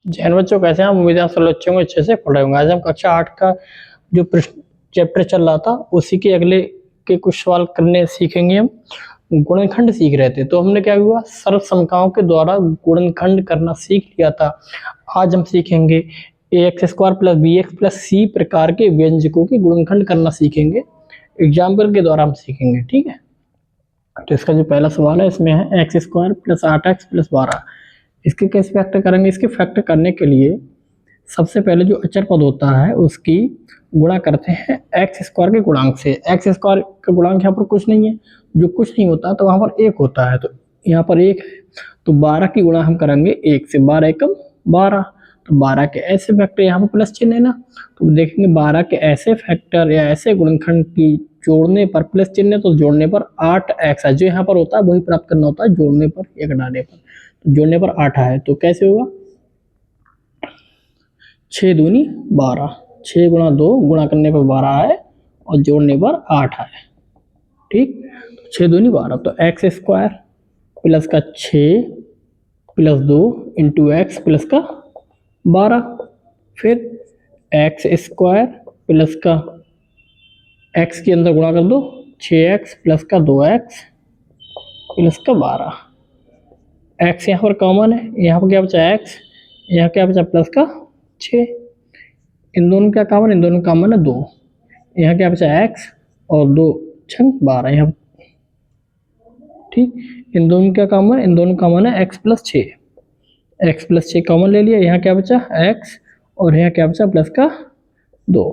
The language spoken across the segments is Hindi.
जैन बच्चों कैसे हैं आप? उम्मीद है आप सब बच्चों को अच्छे से पढ़ रहे होंगे। आज हम कक्षा 8 का जो प्रश्न चैप्टर चल रहा था उसी के अगले के कुछ सवाल करने सीखेंगे। हम गुणनखंड सीख रहे थे, तो हमने क्या हुआ, सर्वसमताओं के द्वारा गुणनखंड करना सीख लिया था। आज हम सीखेंगे ax² + bx + c प्रकार के व्यंजकों के गुणनखंड करना सीखेंगे। एग्जाम्पल के द्वारा हम सीखेंगे, ठीक है। तो इसका जो पहला सवाल है इसमें है x² + 8x + 12। इसके कैसे फैक्टर करेंगे? इसके फैक्टर करने के लिए सबसे पहले जो अचर पद होता है उसकी गुणा करते हैं x² के गुणांक से। x² का गुणांक यहाँ पर कुछ नहीं है, जो कुछ नहीं होता तो वहाँ पर 1 होता है, तो यहाँ पर 1 है, तो 12 की गुणा हम करेंगे 1 से। 12 एकम 12, तो 12 के ऐसे फैक्टर यहाँ पर प्लस चिन्ह है ना, तो देखेंगे 12 के ऐसे फैक्टर या ऐसे गुणनखंड की जोड़ने पर प्लस चिन्ह, तो जोड़ने पर 8x है, जो यहाँ पर होता है वही प्राप्त करना होता है जोड़ने पर या घटाने पर। तो जोड़ने पर 8 है, तो कैसे होगा, 6 दूनी 12, 6 गुणा 2 गुणा करने पर 12 है और जोड़ने पर 8 है, ठीक। 6 दूनी 12, तो x² प्लस का 6 प्लस 2 इंटू एक्स प्लस का 12, फिर x² प्लस का x के अंदर गुणा कर दो 6x प्लस का 2x प्लस का 12। x यहाँ पर कॉमन है, यहाँ पर क्या बचा x, यहाँ क्या बचा प्लस का 6, इन दोनों क्या कॉमन, इन दोनों कॉमन है 2, यहाँ क्या बचा x और 2 छंग 12 यहाँ, ठीक। इन दोनों क्या कॉमन, इन दोनों कॉमन है x + 6, x + 6 कॉमन ले लिया, यहाँ क्या बचा x और यहाँ क्या बचा प्लस का 2।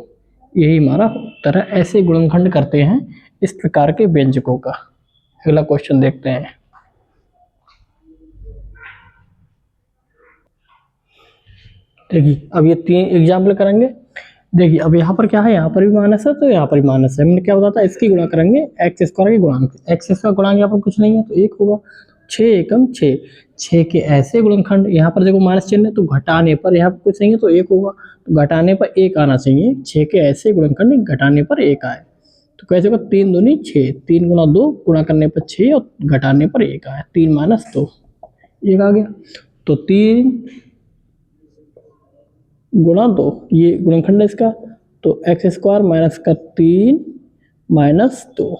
यही हमारा उत्तर है। ऐसे गुणनखंड करते हैं इस प्रकार के व्यंजकों का। अगला क्वेश्चन देखते हैं। देखिए अब ये 3 एग्जाम्पल करेंगे। देखिए अब यहाँ पर क्या है, यहाँ पर भी माइनस है तो यहाँ पर भी माइनस है। हमने क्या बताया था, इसकी गुणा करेंगे x² के गुणांक से। x का गुणांक यहाँ पर कुछ नहीं है तो 1 होगा। 6 एकम 6, 6 के ऐसे गुणनखंड, यहाँ पर देखो माइनस चिन्ह है तो घटाने पर यहाँ पर कुछ नहीं है तो 1 होगा, तो घटाने पर 1 आना चाहिए। 6 के ऐसे गुणनखंड घटाने पर 1 आए, तो कैसे होगा, 3 दूनी 6, 3 गुणा 2 गुणा करने पर 6 और घटाने पर 1 आया, 3 - 2 1 आ गया। तो 3 गुणा 2 ये गुणनखंड है इसका, तो x² माइनस का 3 माइनस 2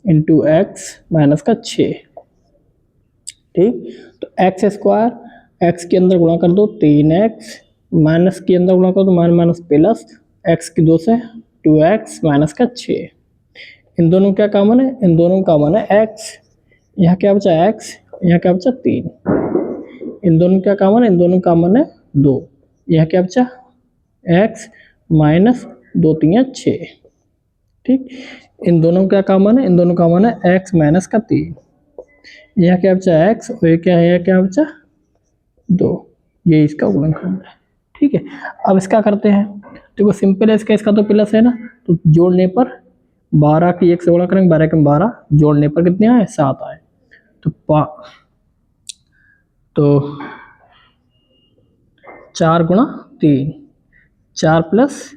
इंटू x माइनस का 6, ठीक। तो x² x के अंदर गुणा कर दो 3x, माइनस के अंदर गुणा कर दो माइनस प्लस, x की 2 से 2x माइनस का 6। इन दोनों क्या कॉमन है, इन दोनों कॉमन है x, यहाँ क्या बचा x, यहाँ क्या बचा 3। इन दोनों क्या कॉमन है, इन दोनों कॉमन है 2, यह क्या बचा x माइनस 2 × 3 = 6, ठीक। इन दोनों क्या कॉमन है, इन दोनों कॉमन है x माइनस का 3, यह क्या बचा x और ये क्या है, यह क्या बचा 2। ये इसका गुणनखंड है, ठीक है। अब इसका करते हैं, देखो सिंपल है इसका तो प्लस है ना, तो जोड़ने पर 12 की 1 से गुणा करेंगे, 12 × 12, जोड़ने पर कितने आए, 7 आए, तो 4 × 3, 4 +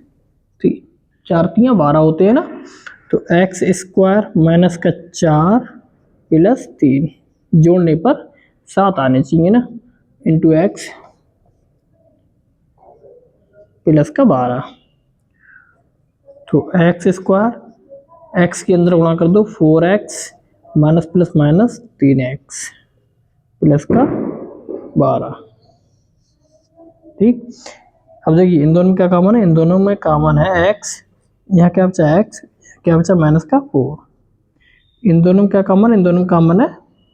3, 4 × 3 = 12 होते हैं ना, तो x² माइनस का 4 + 3 जोड़ने पर 7 आने चाहिए ना, इंटू x प्लस का 12, तो x² x के अंदर गुणा कर दो 4x minus plus minus 3x plus का 12, ठीक। अब देखिए इन दोनों में क्या कॉमन है, इन दोनों में कॉमन है x, यहाँ क्या बचा x, क्या बचा माइनस का 4। इन दोनों में क्या कॉमन है, इन दोनों में कॉमन है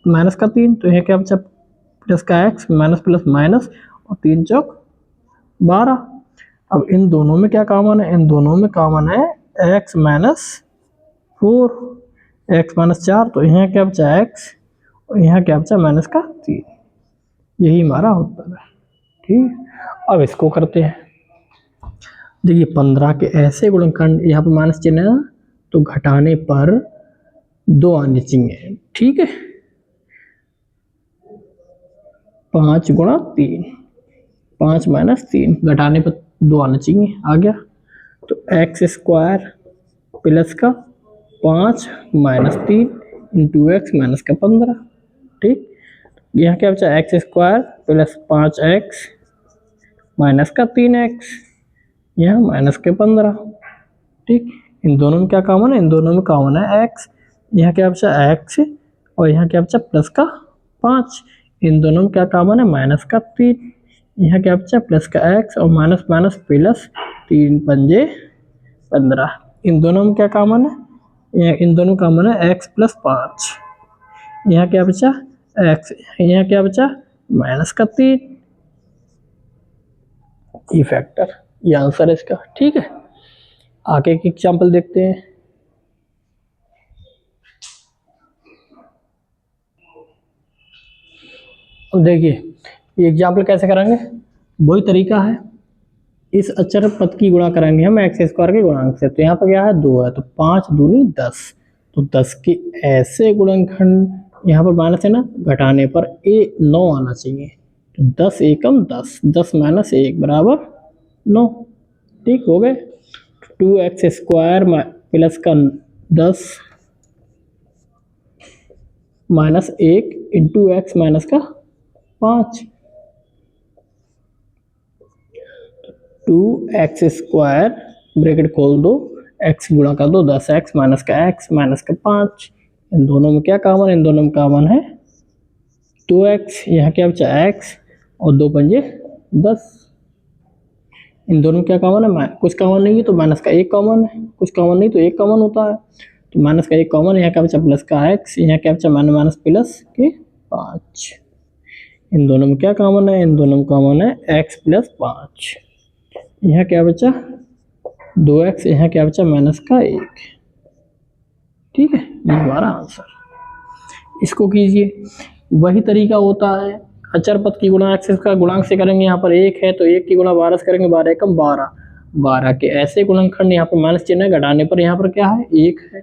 माइनस का 3, तो यहाँ क्या बचा प्लस का x माइनस प्लस माइनस और 3 × 4 = 12। अब इन दोनों में क्या कॉमन है, इन दोनों में कॉमन है x माइनस 4, x माइनस 4, तो यहाँ क्या बचा x और यहाँ क्या बचा माइनस का 3। यही हमारा उत्तर है, ठीक। अब इसको करते हैं। देखिए 15 के ऐसे गुणनखंड, यहाँ पर माइनस चिन्ह है तो घटाने पर 2 आने चाहिए, ठीक है। 5 × 3, 5 - 3 घटाने पर 2 आना चाहिए, आ गया। तो x² प्लस का 5 माइनस 3 इंटू x माइनस का 15, ठीक। यहाँ क्या बचा x² प्लस 5x माइनस का 3x, यहाँ माइनस के 15। ठीक, इन दोनों में क्या कॉमन है? इन दोनों में कॉमन है x। यहाँ क्या बचा? x, और यहाँ क्या बचा? प्लस का 5। इन दोनों में क्या कॉमन है? माइनस का 3। यहाँ क्या बचा? प्लस का x और माइनस माइनस प्लस, 3 पंजे 15। इन दोनों में क्या कॉमन है? इन दोनों कॉमन है x प्लस 5। यहाँ क्या बचा? x, यहाँ क्या बचा? माइनस का 3। ये फैक्टर, ये आंसर है इसका। ठीक है, आगे एक एग्जाम्पल देखते हैं। देखिए ये एग्जाम्पल कैसे करेंगे, वही तरीका है। इस अचर पद की गुणा करेंगे हम एक्स स्क्वायर के गुणांक से। तो यहाँ पर क्या है? 2 है, तो 5 दूनी 10। तो 10 के ऐसे गुणनखंड, यहाँ पर माइनस है ना, घटाने पर 9 आना चाहिए। तो 10 एकम 10, 10 माइनस 1 बराबर 9। ठीक हो गए। 2x स्क्वायर प्लस का 10 माइनस 1 इंटू एक्स माइनस का 5। 2x स्क्वायर ब्रैकेट खोल दो, x गुणा कर दो 10x माइनस का 5। इन दोनों में क्या कॉमन है? इन दोनों में कॉमन है 2x। यहाँ क्या बचा? x और 2 पंजे 10। इन दोनों में क्या कॉमन है? कुछ कॉमन नहीं है तो माइनस का 1 कॉमन है, कुछ कॉमन नहीं तो 1 कॉमन होता है। तो माइनस का 1 कॉमन है, यहाँ क्या बचा? प्लस का x, यहाँ क्या बचा? माइनस माइनस प्लस के 5। इन दोनों में क्या कॉमन है? इन दोनों में कॉमन है x प्लस 5। यहाँ क्या बचा? 2x, यहाँ क्या बचा? माइनस का 1। ठीक है, ये हमारा आंसर। इसको कीजिए, वही तरीका होता है। अचर पद की गुणा एक्स का गुणांक से करेंगे। यहाँ पर 1 है तो 1 की गुणा 12 से करेंगे, 12 एकम 12। 12 के ऐसे गुणनखंड, यहाँ पर माइनस चिन्ह है, घटाने पर यहाँ पर क्या है? 1 है,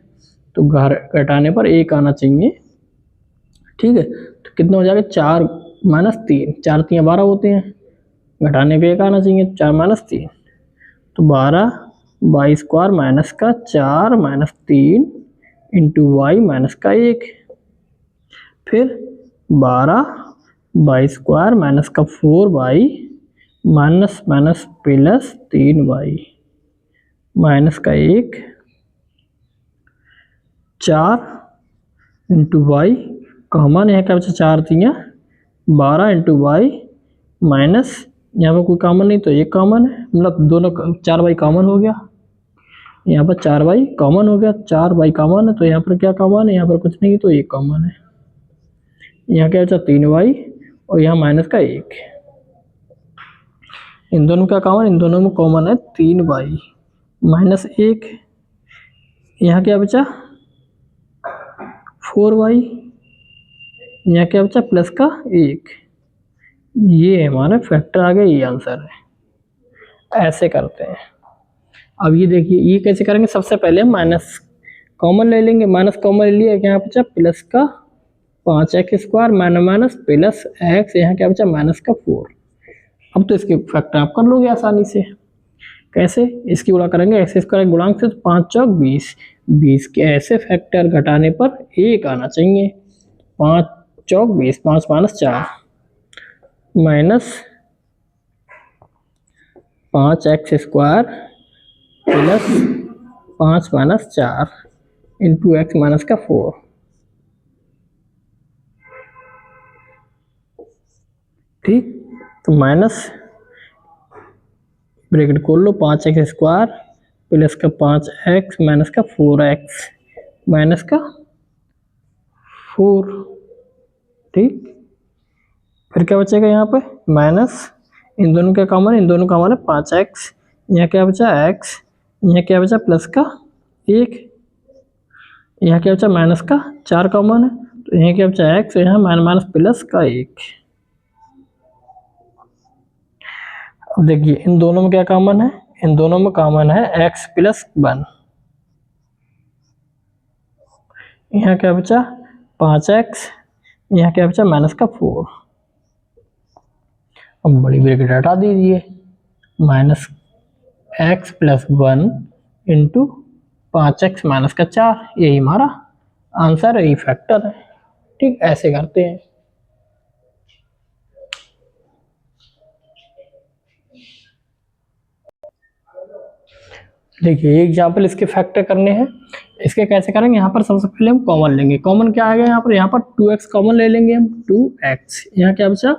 तो घटाने पर 1 आना चाहिए। ठीक है, तो कितना हो जाएगा? 4 माइनस 3, 4 3 12 होते हैं, घटाने पे 1 आना चाहिए। 4 माइनस 3, तो 12 वाई स्क्वायर माइनस का 4 माइनस 3 इंटू वाई माइनस का 1। फिर 12 वाई स्क्वायर माइनस का 4 y minus minus plus 3 y minus का 1। 4 इंटू वाई कॉमन, यहाँ क्या बचा? 4 3 12 इंटू वाई माइनस, यहाँ पर कोई कॉमन नहीं तो 1 कॉमन है, मतलब दोनों 4 वाई कॉमन हो गया। यहाँ पर 4 वाई कॉमन हो गया, 4 वाई कॉमन है तो यहाँ पर क्या कॉमन है? यहाँ पर कुछ नहीं तो 1 कॉमन है। यहाँ क्या बचा? 3 वाई और यहाँ माइनस का 1। इन दोनों का कॉमन, इन दोनों में कॉमन है 3 वाई माइनस 1। यहाँ क्या बचा? 4 वाई, यहाँ क्या बचा? प्लस का 1। ये हमारा फैक्टर आ गया, ये आंसर है। ऐसे करते हैं। अब ये देखिए, ये कैसे करेंगे? सबसे पहले हम माइनस कॉमन ले लेंगे। माइनस कॉमन ले लिया, यहाँ बचा प्लस का 5x square minus minus plus x, यहाँ क्या बचा? माइनस का 4। अब तो इसके फैक्टर आप कर लोगे आसानी से। कैसे? इसकी गुणा करेंगे एक्स स्क्वायर गुणांक से, तो 5 चौक 20, 20 के ऐसे फैक्टर घटाने पर 1 आना चाहिए। 5 चौक 20, 5 minus 4 minus 5x square plus 5 minus 4 into x minus का 4। ठीक, तो माइनस ब्रैकेट खोल लो, 5x स्क्वायर प्लस का 5x माइनस का 4x माइनस का 4। ठीक, फिर क्या बचेगा? यहाँ पे माइनस, इन दोनों का कॉमन, इन दोनों का कॉमन है 5x। यहाँ क्या बचा? x, यहाँ क्या बचा? प्लस का 1, यहाँ क्या बचा? माइनस का 4 कॉमन है, तो यहाँ क्या बचा? x, यहाँ माइनस माइनस प्लस का 1। अब देखिए इन दोनों में क्या कॉमन है? इन दोनों में कॉमन है x प्लस 1। यहाँ क्या बचा? 5x, यहाँ क्या बचा? माइनस का 4। अब बड़ी ब्रैकेट हटा दीजिए, minus x plus 1 into 5x minus का 4, यही हमारा आंसर है, यही फैक्टर है। ठीक, ऐसे करते हैं। देखिए ये एग्जाम्पल इसके फैक्टर करने हैं। इसके कैसे करेंगे, यहाँ पर सबसे पहले हम कॉमन लेंगे। कॉमन क्या आएगा यहाँ पर 2x कॉमन ले लेंगे हम। 2x यहाँ क्या बचा,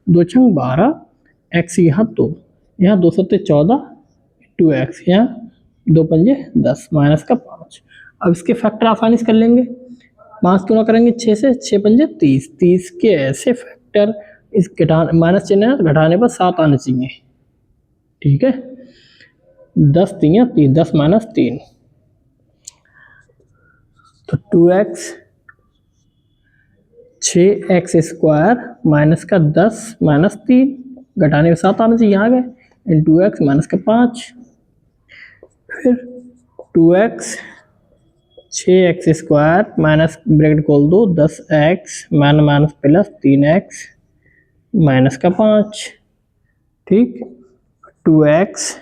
2 छंग 12, x यहाँ 2, यहाँ 2 सत्ते 14, 2x यहाँ 2 पंजे 10 माइनस का 5। अब इसके फैक्टर आसानी से कर लेंगे। 5 क्यों ना करेंगे 6 से, 6 पंजे 30, 30 के ऐसे फैक्टर इस घटाने माइनस चिन्ह है तो घटाने पर 7 आने चाहिए। ठीक है, 10 3 3, 10 माइनस 3, तो 2x 6x स्क्वायर माइनस का 10 माइनस 3 घटाने में 7 आना चाहिए, यहाँ गए इंटू एक्स माइनस का 5। फिर 2x 6x square minus bracket खोल दो 10x minus plus 3x minus का 5। ठीक, 2x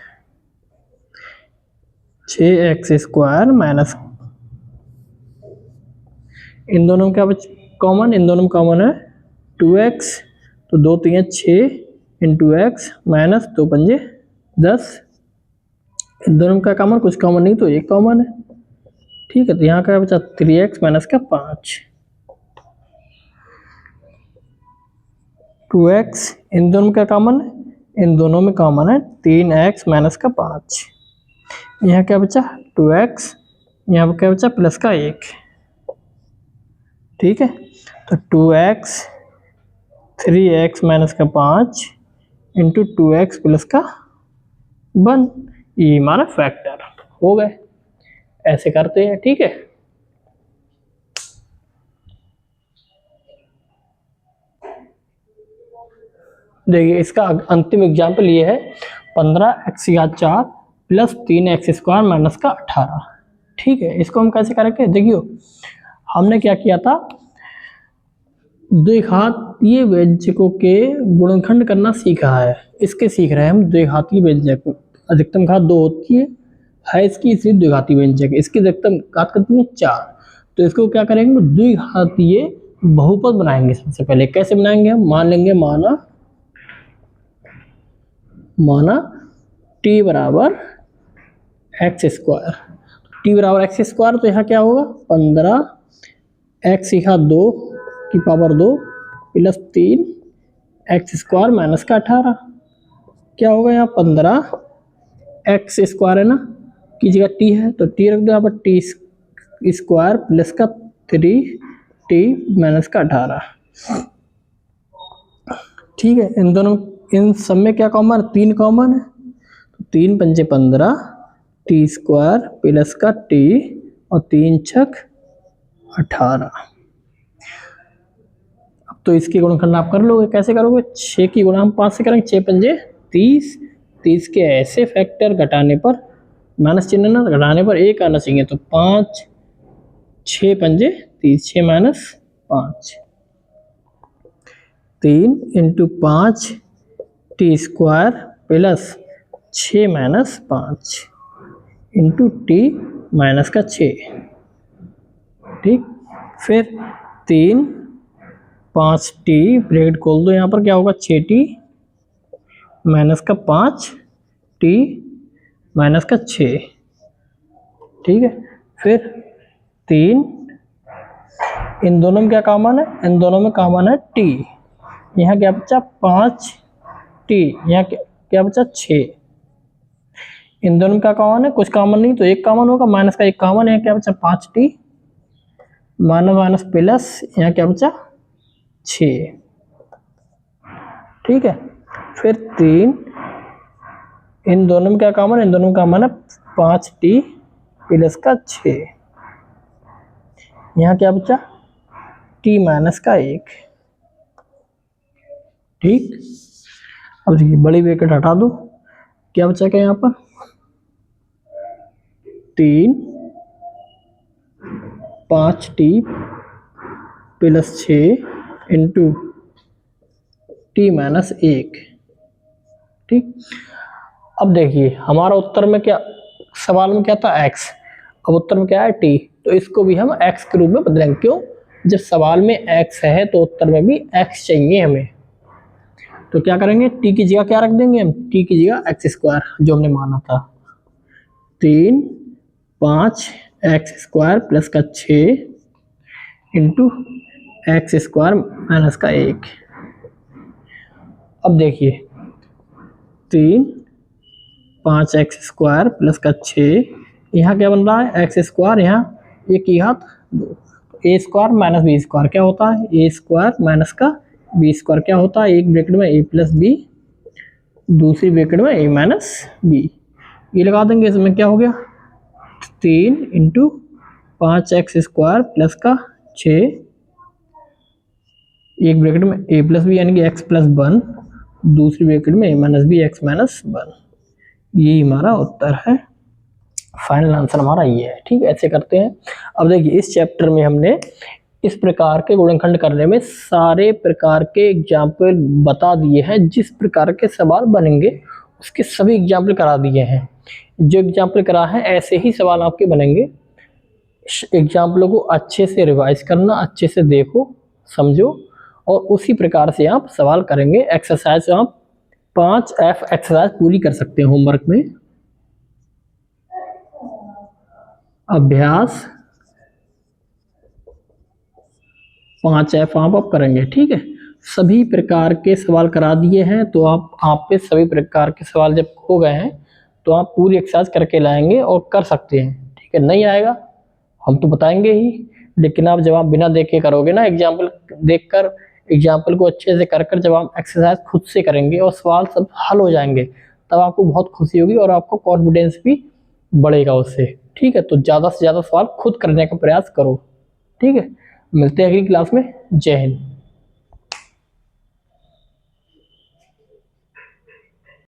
6x स्क्वायर माइनस, इन दोनों में क्या कॉमन, इन दोनों में कॉमन है 2x, तो 2 3 6 इंटू एक्स माइनस 2 पंजे 10। इन दोनों में क्या कॉमन, कुछ कॉमन नहीं तो एक कॉमन है। ठीक है, तो यहाँ का बचा 3x माइनस का 5। 2x इन दोनों में क्या कॉमन है, इन दोनों में कॉमन है 3x माइनस का 5। यहाँ क्या बचा 2x, यहाँ पर क्या बचा प्लस का 1। ठीक है, तो 2x 3x माइनस का 5 इंटू 2x प्लस का 1, ये हमारा फैक्टर हो गए। ऐसे करते हैं। ठीक है, देखिए इसका अंतिम एग्जाम्पल ये है 15x4 plus 3x square minus का 18। ठीक है, इसको हम कैसे करेंगे, देखियो हमने क्या किया था, द्विघातीय व्यंजकों के गुणनखंड करना सीखा है। इसके सीख रहे हैं हम द्विघातीय व्यंजक। अधिकतम घात 2 होती है इसकी, इसलिए द्विघातीय व्यंजक। इसकी अधिकतम घात कितनी है 4। तो इसको क्या करेंगे, द्विघातीय बहुपद बनाएंगे। सबसे पहले कैसे बनाएंगे, हम मान लेंगे माना t बराबर एक्स स्क्वायर, टी बराबर एक्स स्क्वायर, तो यहाँ क्या होगा 15x घात 2 की power 2 plus 3x square minus का 18। क्या होगा यहाँ 15x स्क्वायर है ना, की जगह t है तो t रख दो यहाँ पर, टी स्क्वायर प्लस का 3t माइनस का 18। ठीक है, इन सब में क्या कॉमन, 3 कॉमन है, तो 3 पंजे 15 टी स्क्वायर प्लस का t और 3 छक 18। अब तो इसकी गुणनखंड आप कर लोगे। कैसे करोगे, 6 की गुणा हम 5 से करेंगे, 6 पंजे 30, 30 के ऐसे फैक्टर घटाने पर माइनस चिन्ह ना, घटाने पर 1 आना चाहिए, तो 5 6 पंजे 30, 6 minus 5, 3 into 5 T square plus 6 minus 5 into T minus का 6। ठीक, फिर 3 5 टी ब्रैकेट खोल दो, यहाँ पर क्या होगा 6t माइनस का 5 टी माइनस का 6। ठीक है, फिर 3, इन दोनों में क्या कॉमन है, इन दोनों में कॉमन है t। यहाँ क्या बचा 5t, यहाँ क्या बचा 6। इन दोनों का कॉमन है, कुछ कॉमन नहीं तो एक कॉमन होगा, माइनस का 1 कॉमन है, क्या बचा 5t माइनस माइनस प्लस, यहाँ क्या बचा 6। ठीक है, फिर 3, इन दोनों में क्या कॉमन है, इन दोनों में कॉमन है 5t प्लस का 6। यहाँ क्या बचा t माइनस का 1। ठीक, अब देखिए बड़ी ब्रैकेट हटा दो, क्या बचा क्या यहाँ पर 3 5t plus 6 into T minus 1। ठीक, अब देखिए हमारा उत्तर में क्या, सवाल में क्या था x, अब उत्तर में क्या है t, तो इसको भी हम x के रूप में बदलेंगे। क्यों, जब सवाल में x है तो उत्तर में भी x चाहिए हमें। तो क्या करेंगे, t की जगह क्या रख देंगे हम, t की जगह एक्स स्क्वायर जो हमने माना था, 3 5 एक्स स्क्वायर प्लस का 6 इंटू एक्स स्क्वायर माइनस का 1। अब देखिए 3 5 एक्स स्क्वायर प्लस का 6, यहाँ क्या बन रहा है एक्स स्क्वायर, यहाँ एक ही हाथ दो, ए स्क्वायर माइनस बी स्क्वायर क्या होता है ए स्क्वायर माइनस का बी स्क्वायर क्या होता है, एक ब्रैकेट में ए प्लस बी, दूसरी ब्रैकेट में ए माइनस बी, ये लगा देंगे। इसमें क्या हो गया 3 इंटू 5 एक्स स्क्वायर प्लस का 6, एक ब्रैकेट में ए प्लस बी यानी कि एक्स प्लस 1, दूसरी ब्रैकेट में ए माइनस बी एक्स माइनस 1। यही हमारा उत्तर है, फाइनल आंसर हमारा ये है। ठीक है, ऐसे करते हैं। अब देखिए इस चैप्टर में हमने इस प्रकार के गुणनखंड करने में सारे प्रकार के एग्जाम्पल बता दिए हैं, जिस प्रकार के सवाल बनेंगे उसके सभी एग्जाम्पल करा दिए हैं। जो एग्जाम्पल करा है ऐसे ही सवाल आपके बनेंगे। एग्जाम्पलों को अच्छे से रिवाइज करना, अच्छे से देखो समझो और उसी प्रकार से आप सवाल करेंगे। एक्सरसाइज आप 5F एक्सरसाइज पूरी कर सकते हैं होमवर्क में। अभ्यास 5F आप करेंगे। ठीक है, सभी प्रकार के सवाल करा दिए हैं, तो आप पे सभी प्रकार के सवाल जब हो गए हैं तो आप पूरी एक्सरसाइज करके लाएंगे और कर सकते हैं। ठीक है, नहीं आएगा हम तो बताएंगे ही, लेकिन आप जब आप बिना देखे करोगे ना, एग्जाम्पल देखकर एग्जाम्पल को अच्छे से कर जब आप एक्सरसाइज खुद से करेंगे और सवाल सब हल हो जाएंगे, तब आपको बहुत खुशी होगी और आपको कॉन्फिडेंस भी बढ़ेगा उससे। ठीक है, तो ज़्यादा से ज़्यादा सवाल खुद करने का प्रयास करो। ठीक है, मिलते हैं अगली क्लास में। जय हिंद।